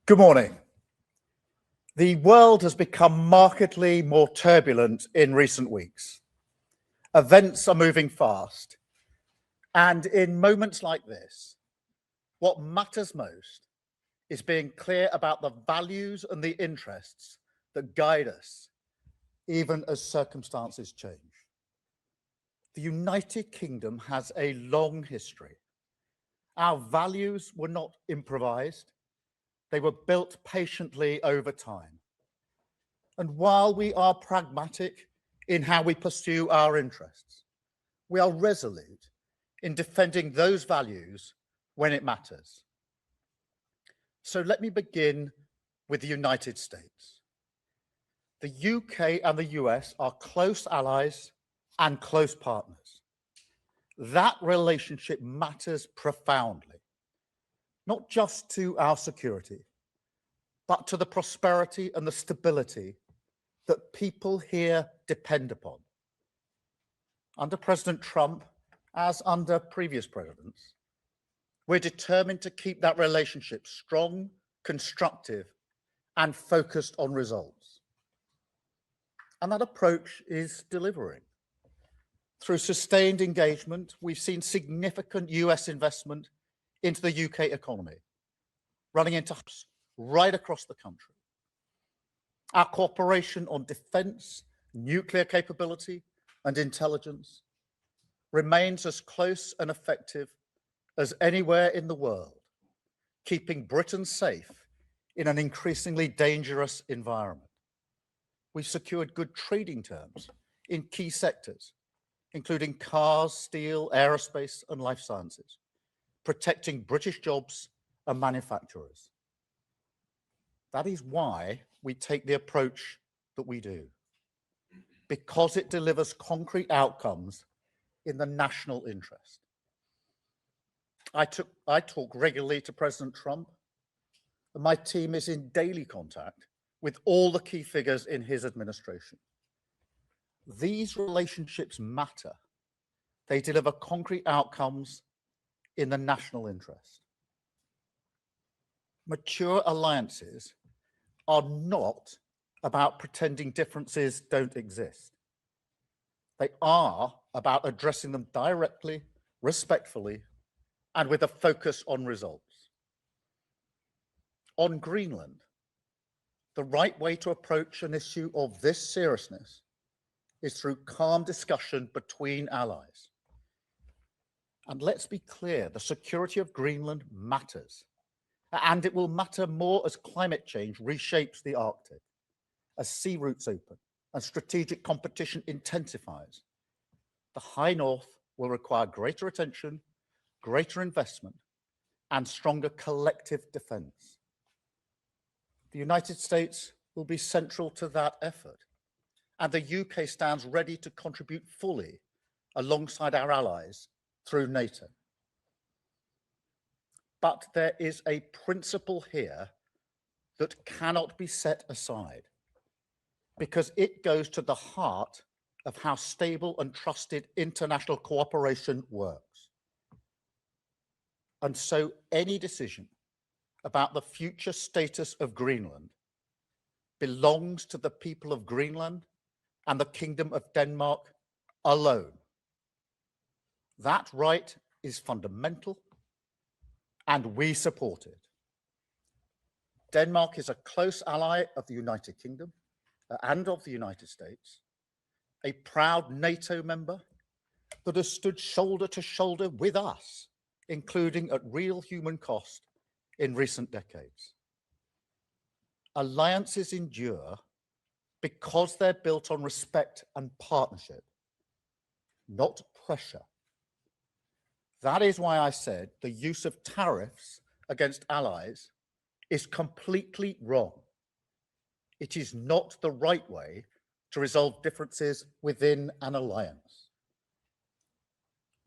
Good morning. The world has become markedly more turbulent in recent weeks. Events are moving fast. And in moments like this, what matters most is being clear about the values and the interests that guide us, even as circumstances change. The United Kingdom has a long history. Our values were not improvised. They were built patiently over time. And while we are pragmatic in how we pursue our interests, we are resolute in defending those values when it matters. So let me begin with the United States. The UK and the US are close allies and close partners. That relationship matters profoundly, not just to our security, but to the prosperity and the stability that people here depend upon. Under President Trump, as under previous presidents, we're determined to keep that relationship strong, constructive, and focused on results. And that approach is delivering. Through sustained engagement, we've seen significant US investment into the UK economy, running into hubs right across the country. Our cooperation on defense, nuclear capability, and intelligence remains as close and effective as anywhere in the world, keeping Britain safe in an increasingly dangerous environment. We've secured good trading terms in key sectors, including cars, steel, aerospace, and life sciences, protecting British jobs and manufacturers. That is why we take the approach that we do, because it delivers concrete outcomes in the national interest. I talk regularly to President Trump, and my team is in daily contact with all the key figures in his administration. These relationships matter. They deliver concrete outcomes in the national interest. Mature alliances are not about pretending differences don't exist. They are about addressing them directly, respectfully, and with a focus on results. On Greenland, the right way to approach an issue of this seriousness is through calm discussion between allies. And let's be clear, the security of Greenland matters, and it will matter more as climate change reshapes the Arctic, as sea routes open and strategic competition intensifies. The High North will require greater attention, greater investment, and stronger collective defense. The United States will be central to that effort, and the UK stands ready to contribute fully alongside our allies through NATO. But there is a principle here that cannot be set aside, because it goes to the heart of how stable and trusted international cooperation works. And so any decision about the future status of Greenland belongs to the people of Greenland and the Kingdom of Denmark alone. That right is fundamental, and we support it. Denmark is a close ally of the United Kingdom and of the United States, a proud NATO member that has stood shoulder to shoulder with us, including at real human cost in recent decades. Alliances endure because they're built on respect and partnership, not pressure. That is why I said the use of tariffs against allies is completely wrong. It is not the right way to resolve differences within an alliance.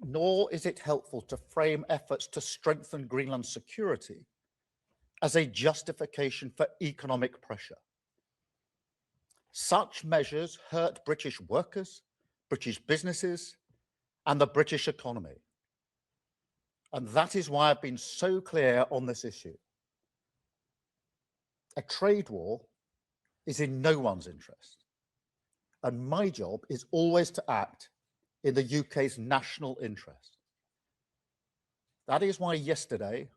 Nor is it helpful to frame efforts to strengthen Greenland's security as a justification for economic pressure. Such measures hurt British workers, British businesses, and the British economy. And that is why I've been so clear on this issue. A trade war is in no one's interest. And my job is always to act in the UK's national interest. That is why yesterday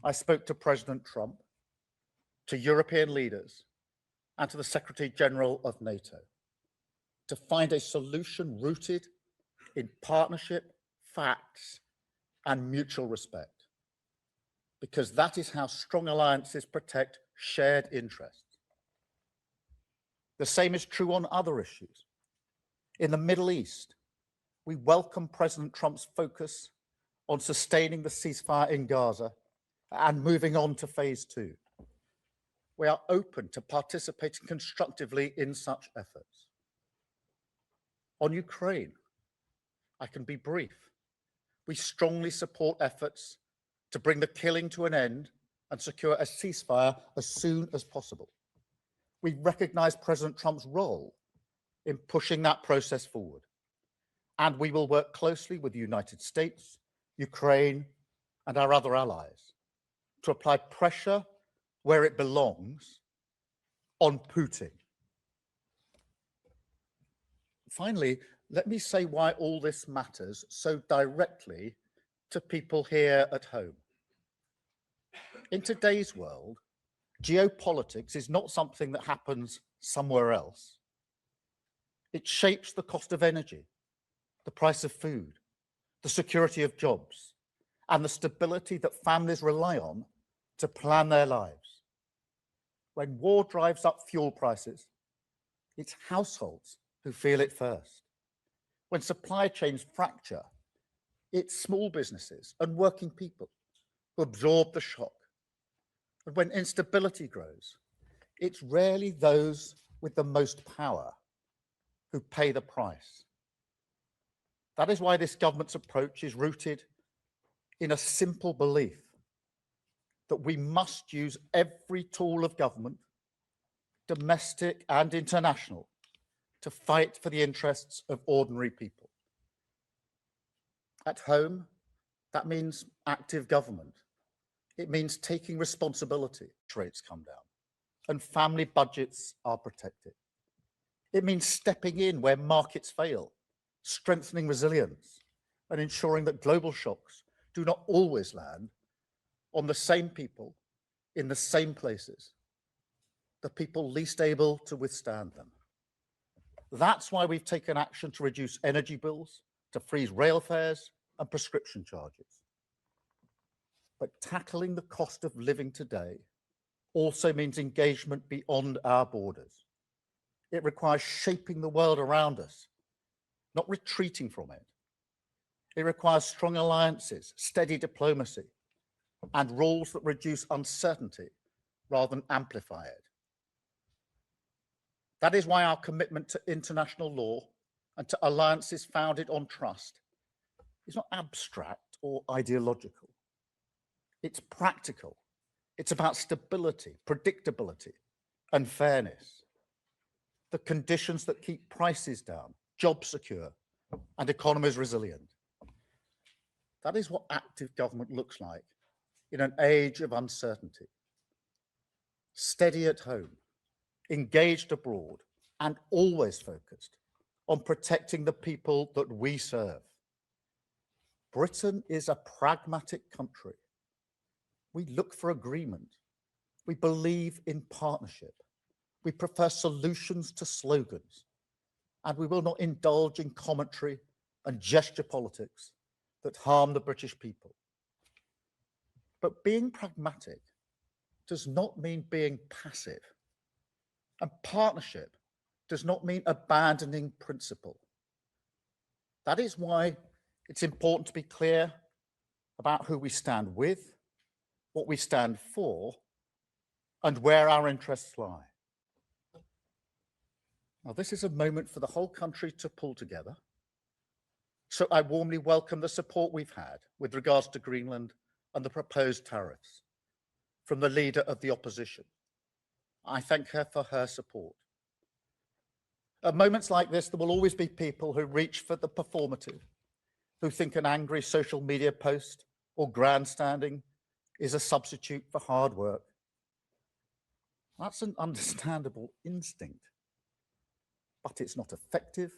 I spoke to President Trump, to European leaders, and to the Secretary General of NATO to find a solution rooted in partnership, facts, and mutual respect, because that is how strong alliances protect shared interests. The same is true on other issues. In the Middle East, we welcome President Trump's focus on sustaining the ceasefire in Gaza and moving on to phase 2. We are open to participating constructively in such efforts. On Ukraine, I can be brief. We strongly support efforts to bring the killing to an end and secure a ceasefire as soon as possible. We recognize President Trump's role in pushing that process forward. And we will work closely with the United States, Ukraine, and our other allies to apply pressure where it belongs on Putin. Finally, let me say why all this matters so directly to people here at home. In today's world, geopolitics is not something that happens somewhere else. It shapes the cost of energy, the price of food, the security of jobs, and the stability that families rely on to plan their lives. When war drives up fuel prices, it's households who feel it first. When supply chains fracture, it's small businesses and working people who absorb the shock. And when instability grows, it's rarely those with the most power who pay the price. That is why this government's approach is rooted in a simple belief that we must use every tool of government, domestic and international, to fight for the interests of ordinary people. At home, that means active government. It means taking responsibility. Rates come down and family budgets are protected. It means stepping in where markets fail, strengthening resilience, and ensuring that global shocks do not always land on the same people in the same places, the people least able to withstand them. That's why we've taken action to reduce energy bills, to freeze rail fares and prescription charges. But tackling the cost of living today also means engagement beyond our borders. It requires shaping the world around us, not retreating from it. It requires strong alliances, steady diplomacy, and rules that reduce uncertainty rather than amplify it. That is why our commitment to international law and to alliances founded on trust is not abstract or ideological. It's practical. It's about stability, predictability, and fairness. The conditions that keep prices down, jobs secure, and economies resilient. That is what active government looks like in an age of uncertainty. Steady at home, engaged abroad, and always focused on protecting the people that we serve. Britain is a pragmatic country. We look for agreement. We believe in partnership. We prefer solutions to slogans. And we will not indulge in commentary and gesture politics that harm the British people. But being pragmatic does not mean being passive. And partnership does not mean abandoning principle. That is why it's important to be clear about who we stand with, what we stand for, and where our interests lie. Now, this is a moment for the whole country to pull together. So I warmly welcome the support we've had with regards to Greenland and the proposed tariffs from the leader of the opposition. I thank her for her support. At moments like this, there will always be people who reach for the performative, who think an angry social media post or grandstanding is a substitute for hard work. That's an understandable instinct, but it's not effective.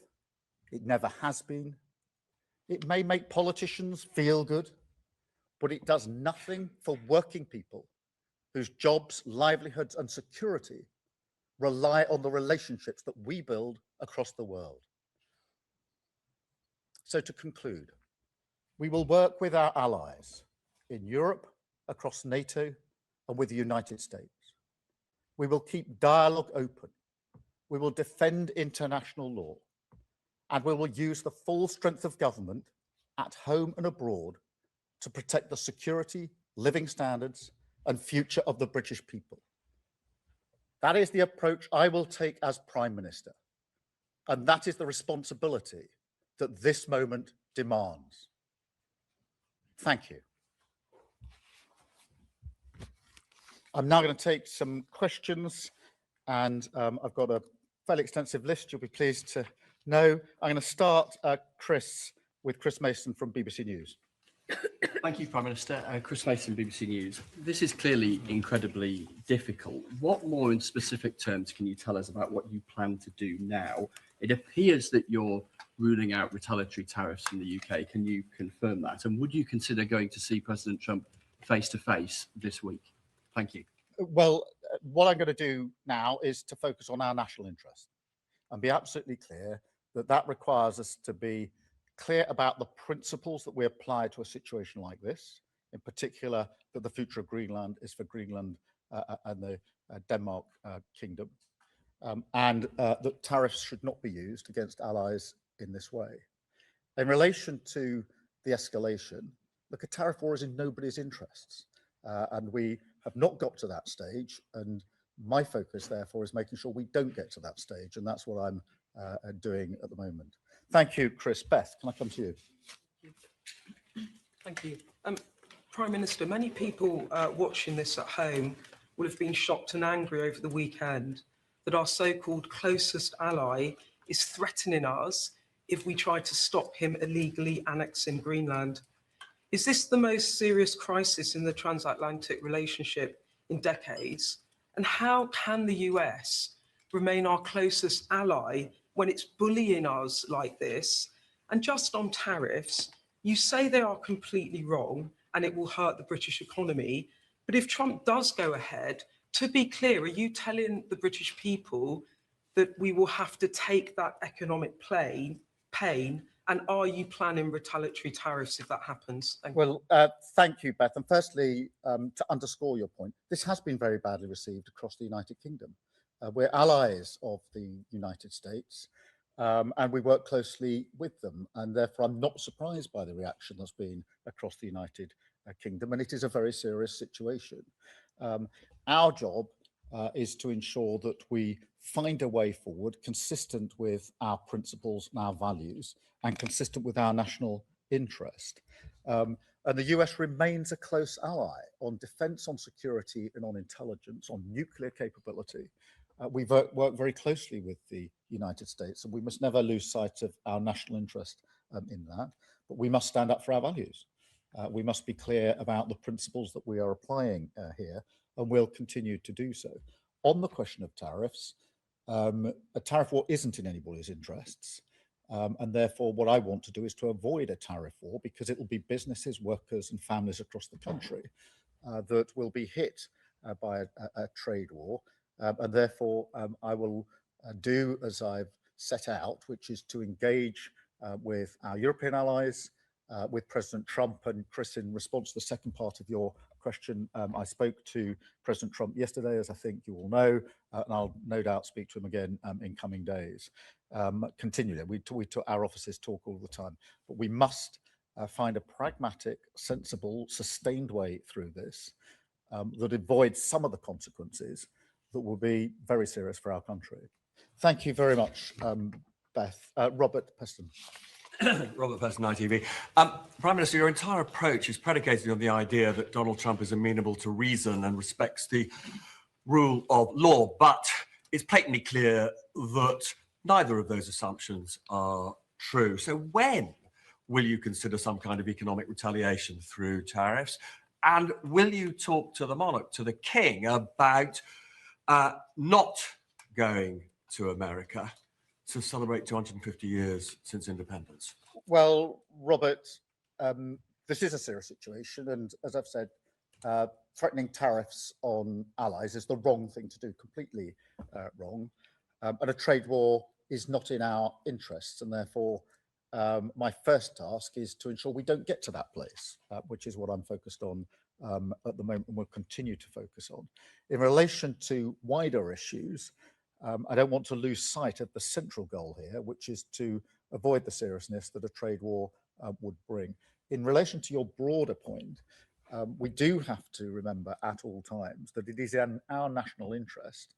It never has been. It may make politicians feel good, but it does nothing for working people whose jobs, livelihoods, and security rely on the relationships that we build across the world. So to conclude, we will work with our allies in Europe, across NATO, and with the United States. We will keep dialogue open. We will defend international law, and we will use the full strength of government at home and abroad to protect the security, living standards, and future of the British people. That is the approach I will take as Prime Minister, and that is the responsibility that this moment demands. Thank you. I'm now going to take some questions, and I've got a fairly extensive list, you'll be pleased to know. I'm going to start, with Chris Mason from BBC News. Thank you, Prime Minister. Chris Mason, BBC News. This is clearly incredibly difficult. What more in specific terms can you tell us about what you plan to do now? It appears that you're ruling out retaliatory tariffs in the UK. Can you confirm that? And would you consider going to see President Trump face to face this week? Thank you. Well, what I'm going to do now is to focus on our national interest and be absolutely clear that that requires us to be clear about the principles that we apply to a situation like this, in particular that the future of Greenland is for Greenland and the Denmark Kingdom, and that tariffs should not be used against allies in this way. In relation to the escalation, look, a tariff war is in nobody's interests, and we have not got to that stage, and my focus therefore is making sure we don't get to that stage, and that's what I'm doing at the moment. Thank you, Chris. Beth, can I come to you? Thank you. Prime Minister, many people watching this at home will have been shocked and angry over the weekend that our so-called closest ally is threatening us if we try to stop him illegally annexing Greenland. Is this the most serious crisis in the transatlantic relationship in decades? And how can the US remain our closest ally when it's bullying us like this? And just on tariffs, you say they are completely wrong and it will hurt the British economy. But if Trump does go ahead, to be clear, are you telling the British people that we will have to take that economic pain? And are you planning retaliatory tariffs if that happens? Thank you, Beth. And firstly, to underscore your point, this has been very badly received across the United Kingdom. We're allies of the United States, and we work closely with them. And therefore, I'm not surprised by the reaction that's been across the United Kingdom. And it is a very serious situation. Our job is to ensure that we find a way forward consistent with our principles and our values and consistent with our national interest. And the US remains a close ally on defense, on security, and on intelligence, on nuclear capability. We work very closely with the United States, and we must never lose sight of our national interest in that. But we must stand up for our values. We must be clear about the principles that we are applying here, and we'll continue to do so. On the question of tariffs, a tariff war isn't in anybody's interests. And therefore, what I want to do is to avoid a tariff war, because it will be businesses, workers, and families across the country that will be hit by a trade war. And therefore, I will do as I've set out, which is to engage with our European allies, with President Trump. And Chris, in response to the second part of your question, I spoke to President Trump yesterday, as I think you all know, and I'll no doubt speak to him again in coming days. Continually, our offices talk all the time, but we must find a pragmatic, sensible, sustained way through this that avoids some of the consequences that will be very serious for our country. Thank you very much, Beth. Robert Peston. Robert Peston, ITV. Prime Minister, your entire approach is predicated on the idea that Donald Trump is amenable to reason and respects the rule of law, but it's patently clear that neither of those assumptions are true. So when will you consider some kind of economic retaliation through tariffs? And will you talk to the monarch, to the king, about not going to America to celebrate 250 years since independence? Well, Robert, this is a serious situation, and as I've said, threatening tariffs on allies is the wrong thing to do, completely wrong. And a trade war is not in our interests, and therefore my first task is to ensure we don't get to that place, which is what I'm focused on at the moment and will continue to focus on. In relation to wider issues, I don't want to lose sight of the central goal here, which is to avoid the seriousness that a trade war would bring. In relation to your broader point, we do have to remember at all times that it is in our national interest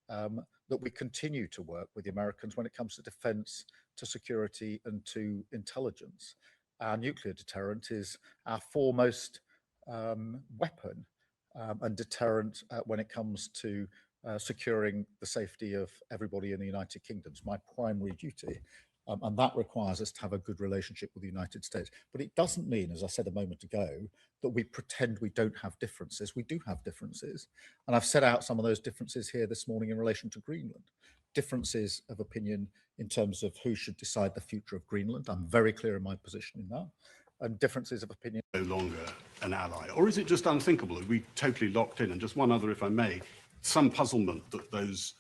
that we continue to work with the Americans when it comes to defence, to security and to intelligence. Our nuclear deterrent is our foremost weapon and deterrent when it comes to securing the safety of everybody in the United Kingdom. It's my primary duty. And that requires us to have a good relationship with the United States. But it doesn't mean, as I said a moment ago, that we pretend we don't have differences. We do have differences. And I've set out some of those differences here this morning in relation to Greenland. Differences of opinion in terms of who should decide the future of Greenland. I'm very clear in my position in that. And differences of opinion. No longer an ally? Or is it just unthinkable? Are we totally locked in? And just one other, if I may, some puzzlement that those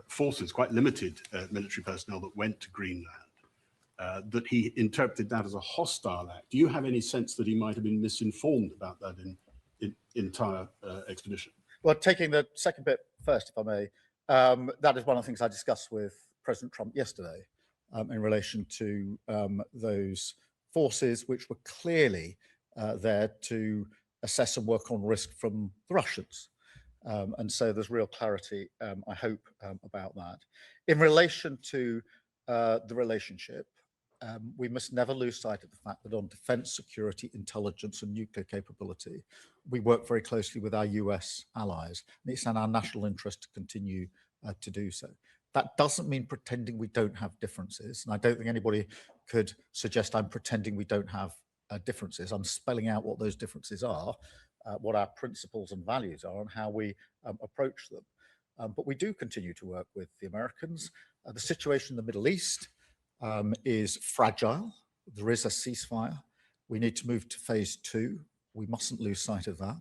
forces, quite limited military personnel that went to Greenland, that he interpreted that as a hostile act. Do you have any sense that he might have been misinformed about that in entire expedition? Well, taking the second bit first, if I may, that is one of the things I discussed with President Trump yesterday in relation to those forces which were clearly there to assess and work on risk from the Russians. And so there's real clarity, I hope, about that. In relation to the relationship, we must never lose sight of the fact that on defence, security, intelligence and nuclear capability, we work very closely with our US allies. And it's in our national interest to continue to do so. That doesn't mean pretending we don't have differences. And I don't think anybody could suggest I'm pretending we don't have differences. I'm spelling out what those differences are, what our principles and values are and how we approach them. But we do continue to work with the Americans. The situation in the Middle East is fragile. There is a ceasefire. We need to move to phase 2. We mustn't lose sight of that.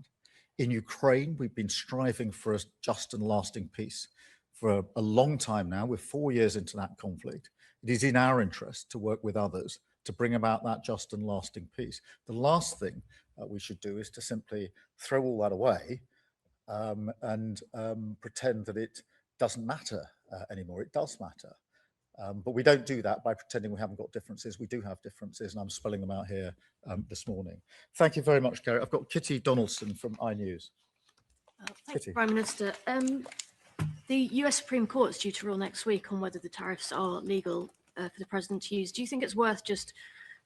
In Ukraine, we've been striving for a just and lasting peace for a long time now. We're 4 years into that conflict. It is in our interest to work with others to bring about that just and lasting peace. The last thing we should do is to simply throw all that away and pretend that it doesn't matter anymore. It does matter. But we don't do that by pretending we haven't got differences. We do have differences, and I'm spelling them out here this morning. Thank you very much, Gary. I've got Kitty Donaldson from iNews. Thank you, Prime Minister. The US Supreme Court is due to rule next week on whether the tariffs are legal for the President to use. Do you think it's worth just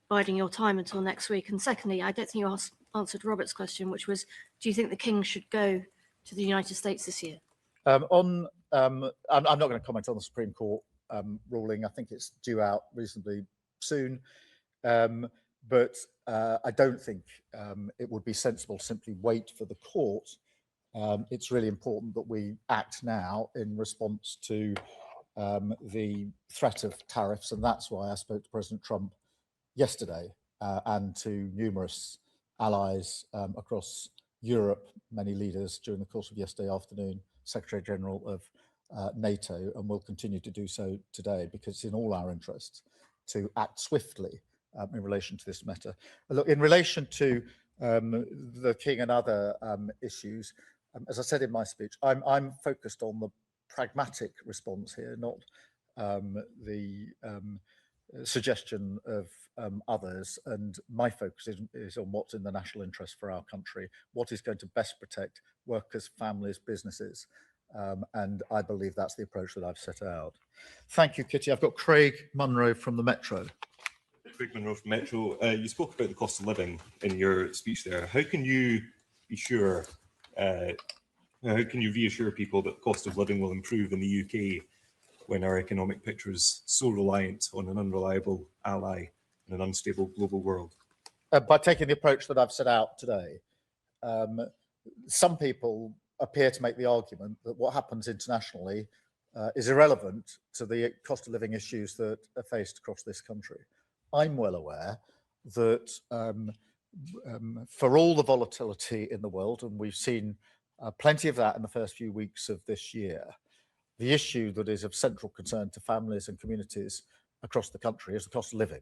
biding your time until next week? And secondly, I don't think you answered Robert's question, which was, do you think the King should go to the United States this year? I'm not going to comment on the Supreme Court ruling. I think it's due out reasonably soon. But I don't think it would be sensible to simply wait for the court. It's really important that we act now in response to the threat of tariffs. And that's why I spoke to President Trump yesterday and to numerous allies across Europe, many leaders during the course of yesterday afternoon, Secretary General of NATO, and will continue to do so today because it's in all our interests to act swiftly in relation to this matter. Look, in relation to the King and other issues, as I said in my speech, I'm focused on the pragmatic response here, not the suggestion of others. And my focus is on what's in the national interest for our country, what is going to best protect workers, families, businesses. And I believe that's the approach that I've set out. Thank you, Kitty. I've got Craig Munro from the Metro. Craig Munro from Metro. You spoke about the cost of living in your speech there. How can you be sure, how can you reassure people that the cost of living will improve in the UK when our economic picture is so reliant on an unreliable ally in an unstable global world? By taking the approach that I've set out today. Some people appear to make the argument that what happens internationally is irrelevant to the cost of living issues that are faced across this country. I'm well aware that for all the volatility in the world, and we've seen plenty of that in the first few weeks of this year, the issue that is of central concern to families and communities across the country is the cost of living.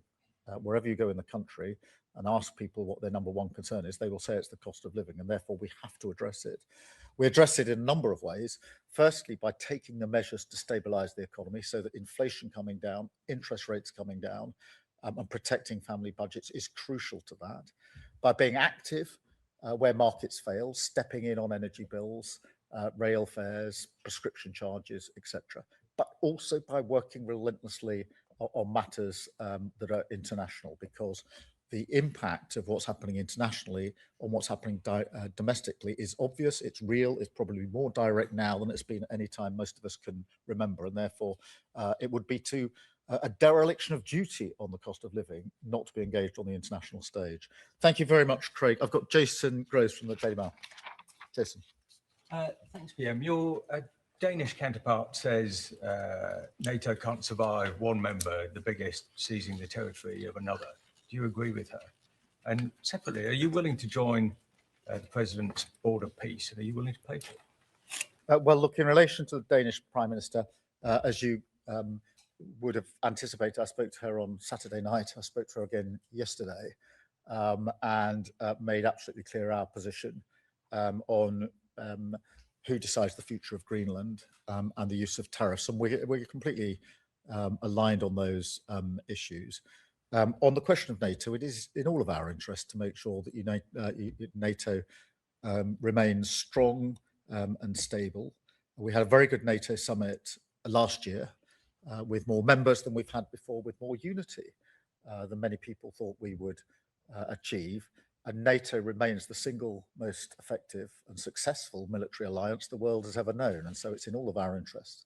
Wherever you go in the country and ask people what their number one concern is, they will say it's the cost of living, and therefore we have to address it. We address it in a number of ways. Firstly, by taking the measures to stabilise the economy so that inflation coming down, interest rates coming down, and protecting family budgets is crucial to that. By being active where markets fail, stepping in on energy bills, rail fares, prescription charges, etc. But also by working relentlessly on matters that are international, because the impact of what's happening internationally on what's happening domestically is obvious, it's real, it's probably more direct now than it's been at any time most of us can remember, and therefore it would be to a dereliction of duty on the cost of living not to be engaged on the international stage. Thank you very much, Craig. I've got Jason Groves from the Daily Mail. Jason. Thanks, PM. Your Danish counterpart says NATO can't survive one member, the biggest, seizing the territory of another. Do you agree with her? And separately, are you willing to join the President's Board of Peace? And are you willing to pay for it? Well, look, in relation to the Danish Prime Minister, as you would have anticipated, I spoke to her on Saturday night. I spoke to her again yesterday and made absolutely clear our position on who decides the future of Greenland and the use of tariffs. And we're completely aligned on those issues. On the question of NATO, it is in all of our interest to make sure that NATO remains strong and stable. We had a very good NATO summit last year with more members than we've had before, with more unity than many people thought we would achieve. And NATO remains the single most effective and successful military alliance the world has ever known. And so it's in all of our interests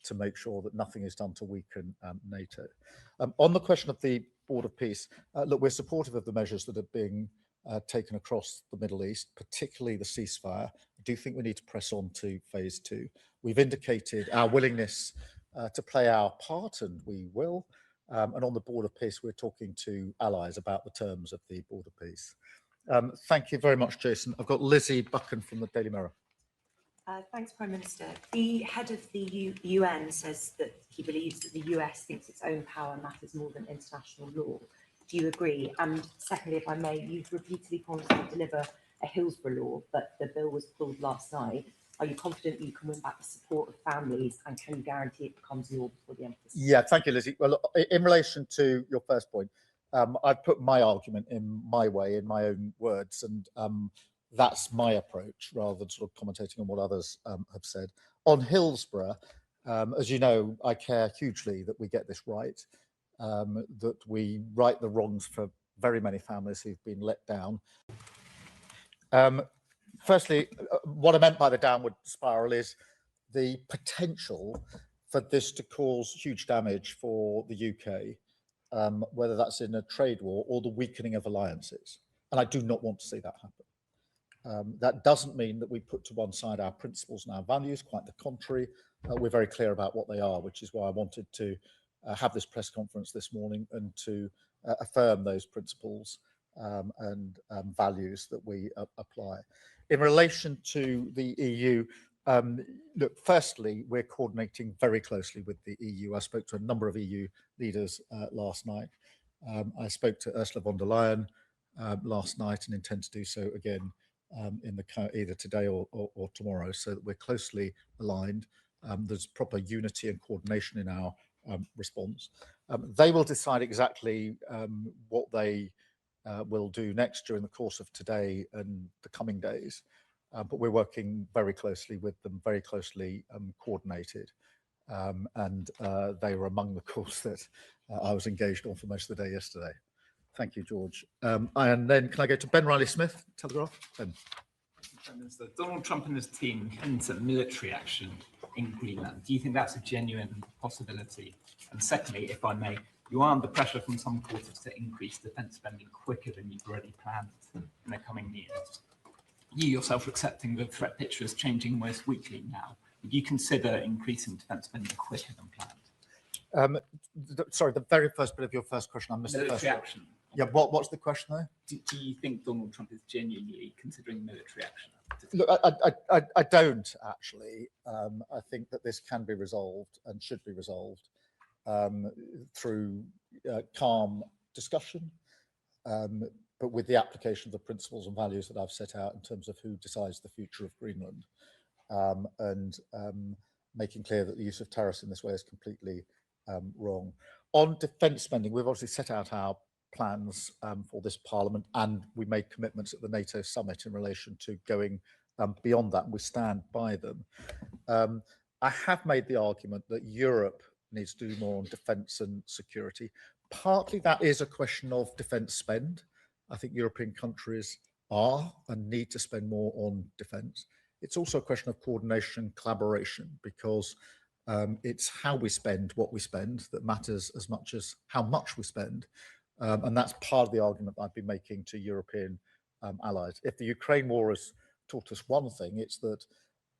to make sure that nothing is done to weaken NATO. On the question of the Board of Peace, look, we're supportive of the measures that are being taken across the Middle East, particularly the ceasefire. I do think we need to press on to phase 2. We've indicated our willingness to play our part, and we will. And on the Board of Peace, we're talking to allies about the terms of the Board of Peace. Thank you very much, Jason. I've got Lizzie Buchan from the Daily Mirror. Thanks, Prime Minister. The head of the UN says that he believes that the US thinks its own power matters more than international law. Do you agree? And secondly, if I may, you've repeatedly promised to deliver a Hillsborough law, but the bill was pulled last night. Are you confident that you can win back the support of families, and can you guarantee it becomes law before the end of this? Yeah, thank you, Lizzie. Well, look, in relation to your first point, I've put my argument in my way, in my own words, and that's my approach rather than sort of commentating on what others have said. On Hillsborough, as you know, I care hugely that we get this right, that we right the wrongs for very many families who've been let down. Firstly, what I meant by the downward spiral is the potential for this to cause huge damage for the UK, whether that's in a trade war or the weakening of alliances. And I do not want to see that happen. That doesn't mean that we put to one side our principles and our values, quite the contrary. We're very clear about what they are, which is why I wanted to have this press conference this morning and to affirm those principles and values that we apply. In relation to the EU, look, firstly, we're coordinating very closely with the EU. I spoke to a number of EU leaders last night. I spoke to Ursula von der Leyen last night and intend to do so again either today or tomorrow, so that we're closely aligned. There's proper unity and coordination in our response. They will decide exactly what they will do next during the course of today and the coming days. But we're working very closely with them, very closely coordinated. And they were among the calls that I was engaged on for most of the day yesterday. Thank you, George. And then can I go to Ben Riley-Smith, Telegraph? Ben. Prime Minister, Donald Trump and his team hint at military action in Greenland. Do you think that's a genuine possibility? And secondly, if I may, you are under pressure from some quarters to increase defence spending quicker than you've already planned in the coming years. you yourself are accepting the threat picture is changing almost weekly now. Would you consider increasing defence spending quicker than planned? Sorry, the very first bit of your first question, I missed the first Military one. action. Yeah, what's the question there? Do you think Donald Trump is genuinely considering military action? Look, I don't actually. I think that this can be resolved and should be resolved through calm discussion, but with the application of the principles and values that I've set out in terms of who decides the future of Greenland, and making clear that the use of tariffs in this way is completely wrong. On defence spending, we've obviously set out our plans for this Parliament, and we made commitments at the NATO summit in relation to going beyond that, and we stand by them. I have made the argument that Europe needs to do more on defence and security. Partly that is a question of defence spend. I think European countries are and need to spend more on defence. It's also a question of coordination, collaboration, because it's how we spend what we spend that matters as much as how much we spend. And that's part of the argument I've been making to European allies. If the Ukraine war has taught us one thing, it's that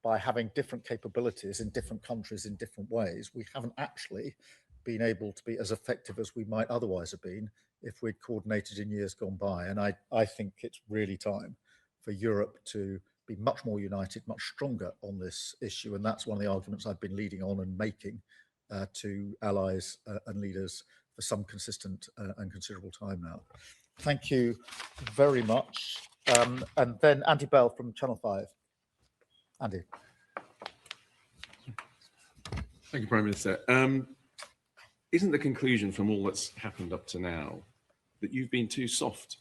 by having different capabilities in different countries in different ways, we haven't actually been able to be as effective as we might otherwise have been if we'd coordinated in years gone by. And I think it's really time for Europe to be much more united, much stronger on this issue. And that's one of the arguments I've been leading on and making to allies and leaders for some consistent and considerable time now. Thank you very much. And then Andy Bell from Channel 5. Andy. Thank you, Prime Minister. Isn't the conclusion from all that's happened up to now that you've been too soft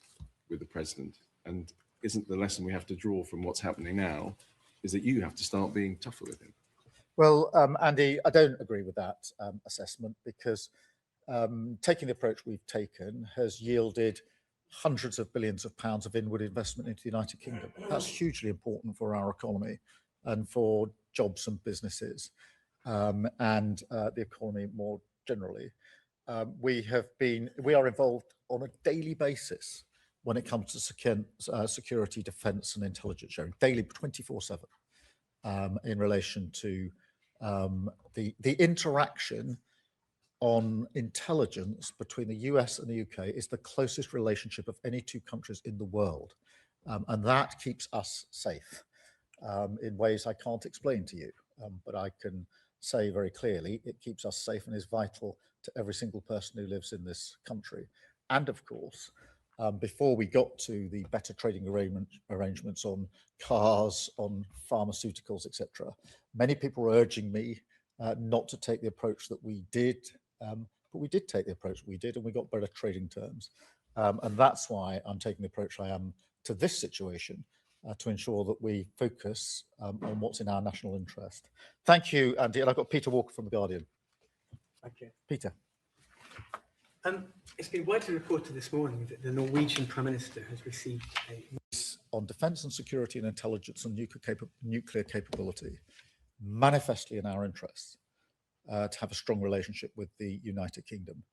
with the President? And isn't the lesson we have to draw from what's happening now is that you have to start being tougher with him? Well, Andy, I don't agree with that assessment, because taking the approach we've taken has yielded hundreds of billions of pounds of inward investment into the United Kingdom. That's hugely important for our economy and for jobs and businesses, and the economy more generally. We are involved on a daily basis when it comes to security, defence and intelligence sharing, daily 24/7, in relation to the interaction on intelligence between the US and the UK is the closest relationship of any two countries in the world. And that keeps us safe in ways I can't explain to you, but I can say very clearly it keeps us safe and is vital to every single person who lives in this country. And of course, before we got to the better trading arrangements on cars, on pharmaceuticals, etc., many were urging me not to take the approach that we did, but we did take the approach we did, and we got better trading terms. And that's why I'm taking the approach I am to this situation, to ensure that we focus on what's in our national interest. Thank you, Andy. And I've got Peter Walker from The Guardian. Thank you. Peter. It's been widely reported this morning that the Norwegian Prime Minister has received on defence and security and intelligence and nuclear capability, manifestly in our interests, to have a strong relationship with the United Kingdom.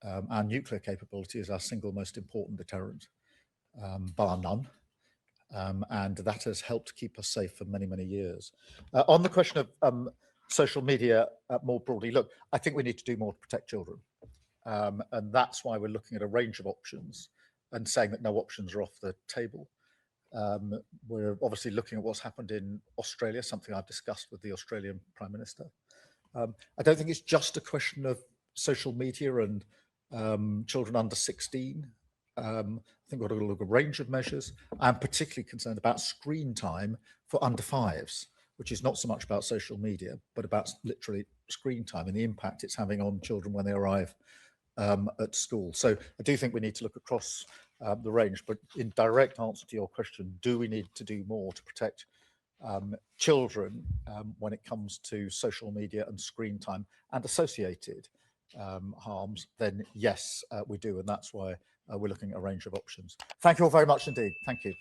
Our nuclear capability is our single most important deterrent, bar none, and that has helped keep us safe for many, many years. On the question of social media more broadly, look, I think we need to do more to protect children. And that's why we're looking at a range of options and saying that no options are off the table. We're obviously looking at what's happened in Australia, something I've discussed with the Australian Prime Minister. I don't think it's just a question of social media and children under 16. I think we've got to look at a range of measures. I'm particularly concerned about screen time for under 5s, which is not so much about social media, but about literally screen time and the impact it's having on children when they arrive at school. So I do think we need to look across the range, but in direct answer to your question, do we need to do more to protect children when it comes to social media and screen time and associated harms? Then yes, we do, and that's why we're looking at a range of options. Thank you all very much indeed. Thank you.